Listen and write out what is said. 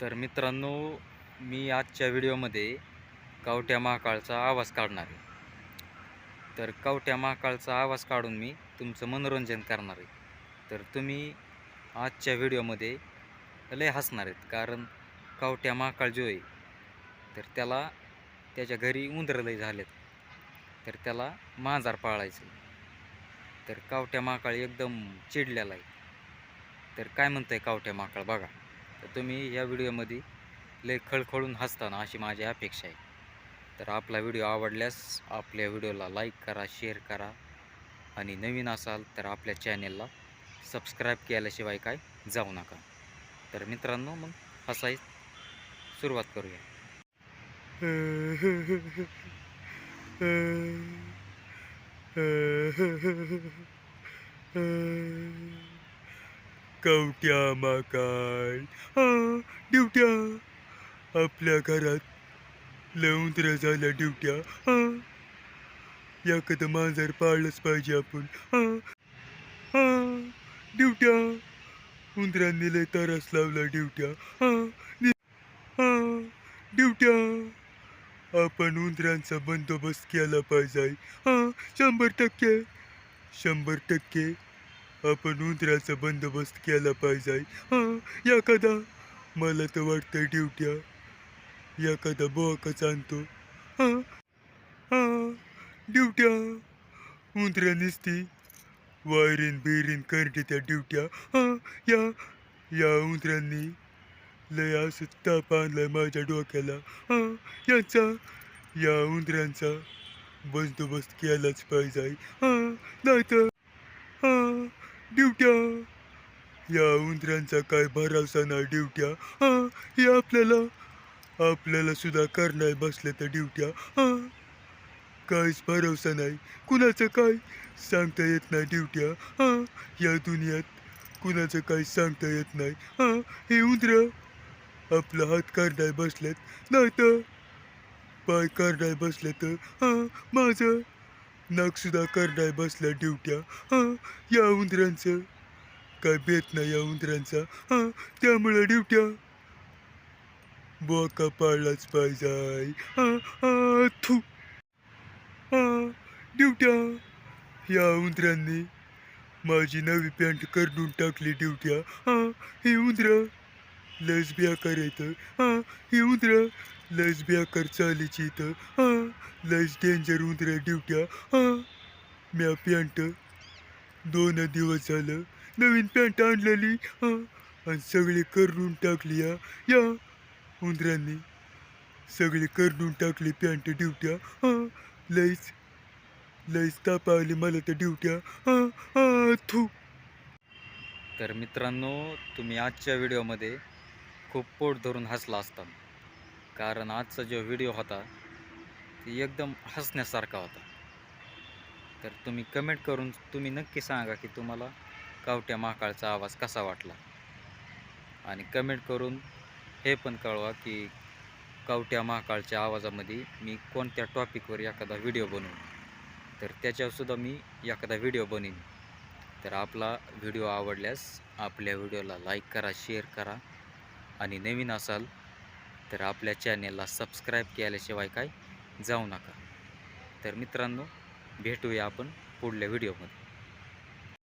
तर मित्रांनो, मी आजच्या व्हिडिओमध्ये कवट्या महाकाळचा आवाज काढणार आहे. तर कवट्या महाकाळचा आवाज काढून मी तुमचं मनोरंजन करणार आहे. तर तुम्ही आजच्या व्हिडिओमध्ये लय हसणार आहेत, कारण कवट्या महाकाळ जो आहे तर त्याला त्याच्या घरी उंदरं लय झालेत. तर त्याला मांजर पाळायचं. तर कवट्या महाकाळ एकदम चिडलेला आहे. तर काय म्हणतंय कवट्या महाकाळ बघा. तर तुम्ही या व्हिडिओमध्ये लय खळखळून हसताना अशी माझी अपेक्षा आहे. तर आपला व्हिडिओ आवडल्यास आपल्या व्हिडिओला लाईक करा, शेअर करा आणि नवीन असाल तर आपल्या चॅनेलला सबस्क्राईब केल्याशिवाय काय जाऊ नका. तर मित्रांनो, मग हसाय सुरुवात करूया. कवट्या महाकाळ ड्युट्या आपल्या घरात लय उंदरं झाल्या ड्युट्या. एखादं मांजर पाळलंच पाहिजे आपण. ड्युट्या उंदरांनी लय त्रास लावला ड्युट्या. ड्युट्या आपण उंदरांचा बंदोबस्त केला पाहिजे. 100% 100% आपण उंदराचा बंदोबस्त केला पाहिजे. एखादा मला तर वाटतं ड्युट्या एखादा बोकाच आणतो. ड्युट्या उंदरा नुसती वायरीन बिरीन करते त्या ड्युट्या. या या उंदरांनी लय असं ताप आणलाय माझ्या डोक्याला. याचा या उंदरांचा बंदोबस्त केलाच पाहिजे. नाहीतर ड्युट्या या उंदरांचा काय भरोसा नाही ड्युट्या. हे आपल्याला सुद्धा करणार बसले तर ड्युट्या. काहीच भरोसा नाही, कुणाचं काय सांगता येत नाही ड्युट्या. या दुनियात कुणाचं काही सांगता येत नाही. हे उंदरं आपला हात काढाय बसलेत, नाही तर पाय काढाय बसले तर माझं नाक सुद्धा काढाय बसल्या ड्युट्या. या उंदरांचं काय बेत नाही या उंदरांचा. त्यामुळे ड्युट्या बोका पाळलाच पाहिजे. थू ड्युट्या या उंदरांनी माझी नवी पॅन्ट करडून टाकली ड्युट्या. ही उंदरं लयच बेकार येतं. ही उंदरं लयच बेकार चालीची इथं. लयच डेंजर उंदरं ड्युट्या. म्या पॅन्ट 2 दिवस झालं नवीन पॅन्ट आणलेली आणि सगळी करडून टाकली. या उंदरांनी सगळी करडून टाकली पॅन्ट ड्युट्या. लयच लयच ताप आली मला तर ड्युट्या. थू. तर मित्रांनो, तुम्ही आजच्या व्हिडिओमध्ये खूप पोट धरून हसला असता, कारण आजचा जो व्हिडिओ होता ते एकदम हसण्यासारखा होता. तर तुम्ही कमेंट करून तुम्ही नक्की सांगा की तुम्हाला कवट्या महाकाळचा आवाज कसा वाटला. आणि कमेंट करून हे पण कळवा की कवट्या महाकाळच्या आवाजामध्ये मी कोणत्या टॉपिकवर एखादा व्हिडिओ बनवू, तर त्याच्यावरसुद्धा मी एखादा व्हिडिओ बनवीन. तर आपला व्हिडिओ आवडल्यास आपल्या व्हिडिओला लाईक करा, शेअर करा आणि नवीन असाल तर आपल्या चॅनेलला सबस्क्राईब केल्याशिवाय काय जाऊ नका. तर मित्रांनो, भेटूया आपण पुढल्या व्हिडिओमध्ये.